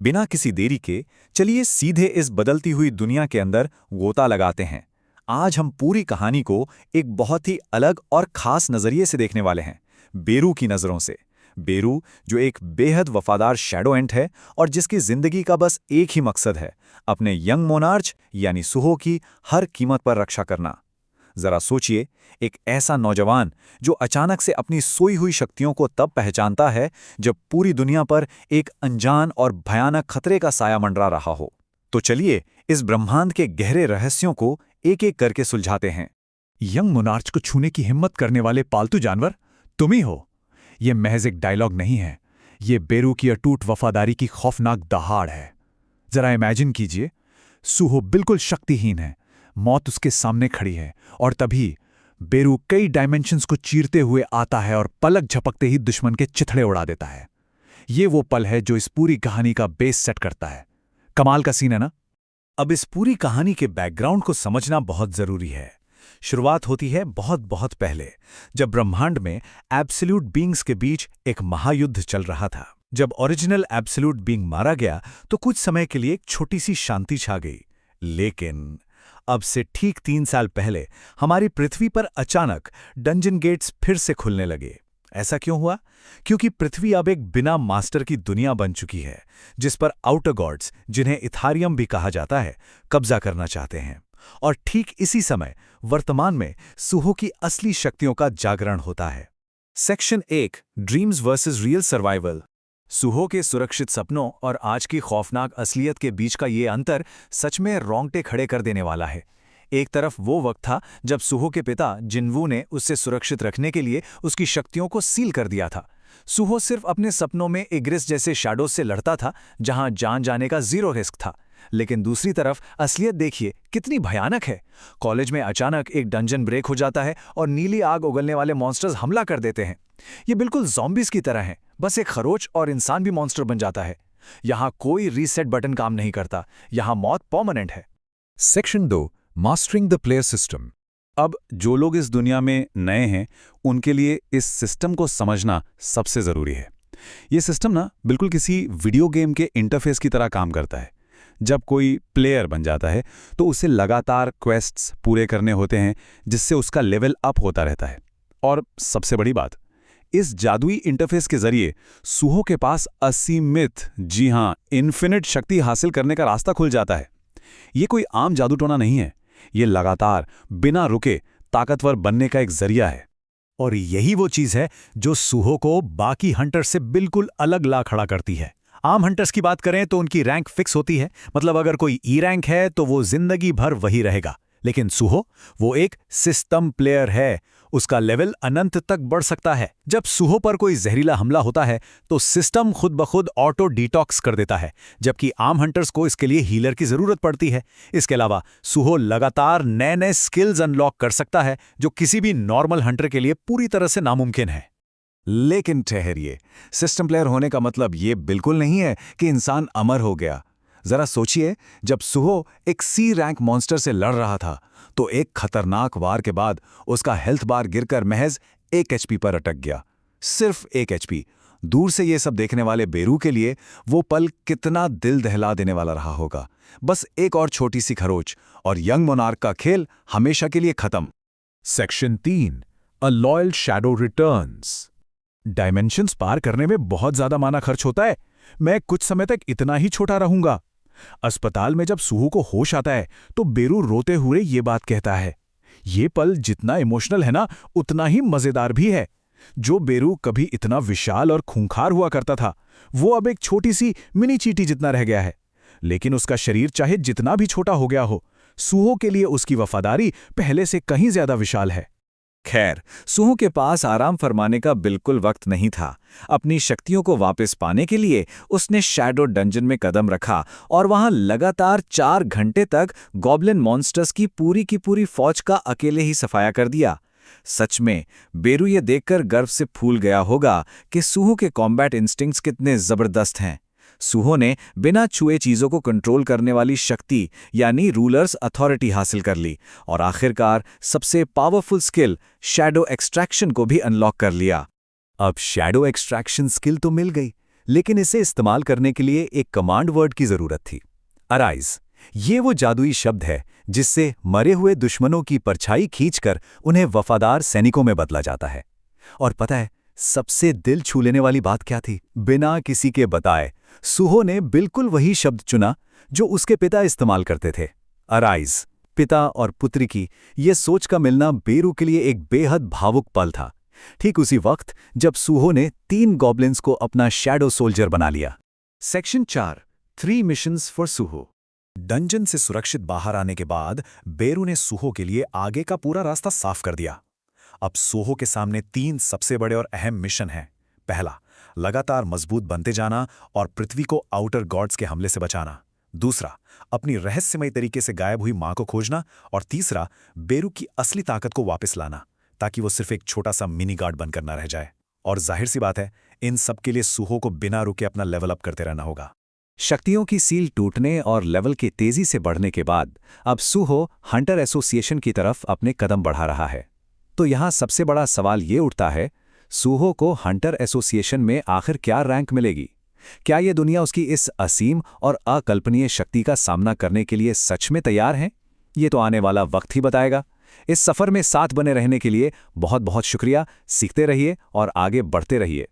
बिना किसी देरी के चलिए सीधे इस बदलती हुई दुनिया के अंदर गोता लगाते हैं। आज हम पूरी कहानी को एक बहुत ही अलग और खास नजरिए से देखने वाले हैं, बेरू की नज़रों से। बेरू जो एक बेहद वफादार शैडो एंट है और जिसकी जिंदगी का बस एक ही मकसद है, अपने यंग मोनार्च यानी सुहो की हर कीमत पर रक्षा करना। जरा सोचिए, एक ऐसा नौजवान जो अचानक से अपनी सोई हुई शक्तियों को तब पहचानता है जब पूरी दुनिया पर एक अनजान और भयानक खतरे का साया मंडरा रहा हो। तो चलिए इस ब्रह्मांड के गहरे रहस्यों को एक एक करके सुलझाते हैं। यंग मोनार्च को छूने की हिम्मत करने वाले पालतू जानवर तुम ही हो। ये महज एक डायलॉग नहीं है, ये बेरू की अटूट वफादारी की खौफनाक दहाड़ है। जरा इमेजिन कीजिए, सुहो बिल्कुल शक्तिहीन है, मौत उसके सामने खड़ी है, और तभी बेरू कई डायमेंशंस को चीरते हुए आता है और पलक झपकते ही दुश्मन के चिथड़े उड़ा देता है। ये वो पल है जो इस पूरी कहानी का बेस सेट करता है। कमाल का सीन है ना? अब इस पूरी कहानी के बैकग्राउंड को समझना बहुत जरूरी है। शुरुआत होती है बहुत बहुत पहले, जब ब्रह्मांड में एब्सोल्यूट बीइंग्स के बीच एक महायुद्ध चल रहा था। जब ओरिजिनल एब्सोल्यूट बीइंग मारा गया तो कुछ समय के लिए एक छोटी सी शांति छा गई। लेकिन अब से ठीक 3 साल पहले हमारी पृथ्वी पर अचानक डंजन गेट्स फिर से खुलने लगे। ऐसा क्यों हुआ? क्योंकि पृथ्वी अब एक बिना मास्टर की दुनिया बन चुकी है, जिस पर आउटर गॉड्स, जिन्हें इथारियम भी कहा जाता है, कब्जा करना चाहते हैं। और ठीक इसी समय वर्तमान में सुहो की असली शक्तियों का जागरण होता है। Section 1, dreams versus real survival. Suho के सुरक्षित सपनों और आज की खौफनाक असलियत के बीच का ये अंतर सच में रोंगटे खड़े कर देने वाला है। एक तरफ वो वक्त था जब सुहो के पिता जिनवू ने उससे सुरक्षित रखने के लिए उसकी शक्तियों को सील कर दिया था। सुहो सिर्फ अपने सपनों में इग्रिस जैसे शैडोज से लड़ता था, जहां जान जाने का 0 रिस्क था। लेकिन दूसरी तरफ असलियत देखिए कितनी भयानक है। कॉलेज में अचानक एक डंजन ब्रेक हो जाता है और नीली आग उगलने वाले मॉन्स्टर्स हमला कर देते हैं। ये बिल्कुल ज़ॉम्बीज़ की तरह हैं, बस एक खरोच और इंसान भी मॉन्स्टर बन जाता है। यहाँ कोई रीसेट बटन काम नहीं करता, यहाँ मौत परमानेंट है। Section 2, mastering the player system. अब जो लोग इस दुनिया में नए हैं, उनके लिए इस सिस्टम को समझना सबसे ज़रूरी है। ये सिस्टम ना बिल्कुल किसी वीडियो गेम के इंटरफेस की तरह काम करता है। जब कोई प्लेयर बन जाता है तो उसे लगातार क्वेस्ट्स पूरे करने होते हैं, जिससे उसका लेवल अप होता रहता है। और सबसे बड़ी बात, इस जादुई इंटरफेस के जरिए सुहो के पास असीमित, जी हां, इन्फिनिट शक्ति हासिल करने का रास्ता खुल जाता है। ये कोई आम जादू टोना नहीं है, ये लगातार बिना रुके ताकतवर बनने का एक जरिया है। और यही वो चीज़ है जो सुहो को बाकी हंटर्स से बिल्कुल अलग ला खड़ा करती है। आम हंटर्स की बात करें तो उनकी रैंक फिक्स होती है, मतलब अगर कोई ई रैंक है तो वो जिंदगी भर वही रहेगा। लेकिन सुहो, वो एक सिस्टम प्लेयर है, उसका लेवल अनंत तक बढ़ सकता है। जब सुहो पर कोई जहरीला हमला होता है तो सिस्टम खुद ब खुद ऑटो डिटॉक्स कर देता है, जबकि आम हंटर्स को इसके लिए हीलर की जरूरत पड़ती है। इसके अलावा सुहो लगातार नए नए स्किल्स अनलॉक कर सकता है, जो किसी भी नॉर्मल हंटर के लिए पूरी तरह से नामुमकिन है। लेकिन ठहरिए, सिस्टम प्लेयर होने का मतलब ये बिल्कुल नहीं है कि इंसान अमर हो गया। जरा सोचिए, जब सुहो एक सी रैंक मॉन्स्टर से लड़ रहा था तो एक खतरनाक वार के बाद उसका हेल्थ बार गिरकर महज 1 एचपी पर अटक गया। सिर्फ 1 एचपी। दूर से ये सब देखने वाले बेरू के लिए वो पल कितना दिल दहला देने वाला रहा होगा। बस एक और छोटी सी खरोच और यंग मोनार्क का खेल हमेशा के लिए खत्म। Section 3, a loyal shadow returns. Dimensions पार करने में बहुत ज्यादा माना खर्च होता है। मैं कुछ समय तक इतना ही छोटा रहूंगा। अस्पताल में जब सुहो को होश आता है तो बेरू रोते हुए ये बात कहता है। ये पल जितना इमोशनल है ना, उतना ही मजेदार भी है। जो बेरू कभी इतना विशाल और खूंखार हुआ करता था, वो अब एक छोटी सी मिनी चींटी जितना रह गया है। लेकिन उसका शरीर चाहे जितना भी छोटा हो गया हो, सुहो के लिए उसकी वफादारी पहले से कहीं ज्यादा विशाल है। खैर, सुहो के पास आराम फरमाने का बिल्कुल वक्त नहीं था। अपनी शक्तियों को वापस पाने के लिए उसने शैडो डंजन में कदम रखा और वहां लगातार 4 घंटे तक गॉब्लिन मॉन्स्टर्स की पूरी फौज का अकेले ही सफाया कर दिया। सच में बेरू ये देखकर गर्व से फूल गया होगा कि सुहो के कॉम्बैट इंस्टिंक्ट्स कितने जबरदस्त हैं। सुहो ने बिना छुए चीजों को कंट्रोल करने वाली शक्ति यानी रूलर्स अथॉरिटी हासिल कर ली और आखिरकार सबसे पावरफुल स्किल शैडो एक्सट्रैक्शन को भी अनलॉक कर लिया। अब शैडो एक्सट्रैक्शन स्किल तो मिल गई, लेकिन इसे इस्तेमाल करने के लिए एक कमांड वर्ड की जरूरत थी, अराइज। ये वो जादुई शब्द है जिससे मरे हुए दुश्मनों की परछाई खींचकर उन्हें वफादार सैनिकों में बदला जाता है। और पता है, सबसे दिल छू लेने वाली बात क्या थी? बिना किसी के बताए सूहो ने बिल्कुल वही शब्द चुना जो उसके पिता इस्तेमाल करते थे, अराइज। पिता और पुत्री की ये सोच का मिलना बेरू के लिए एक बेहद भावुक पल था। ठीक उसी वक्त जब सूहो ने 3 गॉब्लिन्स को अपना शैडो सोल्जर बना लिया। Section 4, 3 missions for Suho. Dungeon से सुरक्षित बाहर आने के बाद बेरू ने सूहो के लिए आगे का पूरा रास्ता साफ कर दिया। अब सूहो के सामने 3 सबसे बड़े और अहम मिशन हैं। पहला, लगातार मजबूत बनते जाना और पृथ्वी को आउटर गॉड्स के हमले से बचाना। दूसरा, अपनी रहस्यमय तरीके से गायब हुई मां को खोजना। और तीसरा, बेरू की असली ताकत को वापस लाना, ताकि वो सिर्फ एक छोटा सा मिनी गार्ड बनकर ना रह जाए। और जाहिर सी बात है, इन सब के लिए सूहो को बिना रुके अपना लेवल अप करते रहना होगा। शक्तियों की सील टूटने और लेवल के तेजी से बढ़ने के बाद अब सूहो हंटर एसोसिएशन की तरफ अपने कदम बढ़ा रहा है। तो यहाँ सबसे बड़ा सवाल ये उठता है, सूहो को हंटर एसोसिएशन में आखिर क्या रैंक मिलेगी? क्या ये दुनिया उसकी इस असीम और अकल्पनीय शक्ति का सामना करने के लिए सच में तैयार है? ये तो आने वाला वक्त ही बताएगा। इस सफर में साथ बने रहने के लिए बहुत बहुत शुक्रिया। सीखते रहिए और आगे बढ़ते रहिए।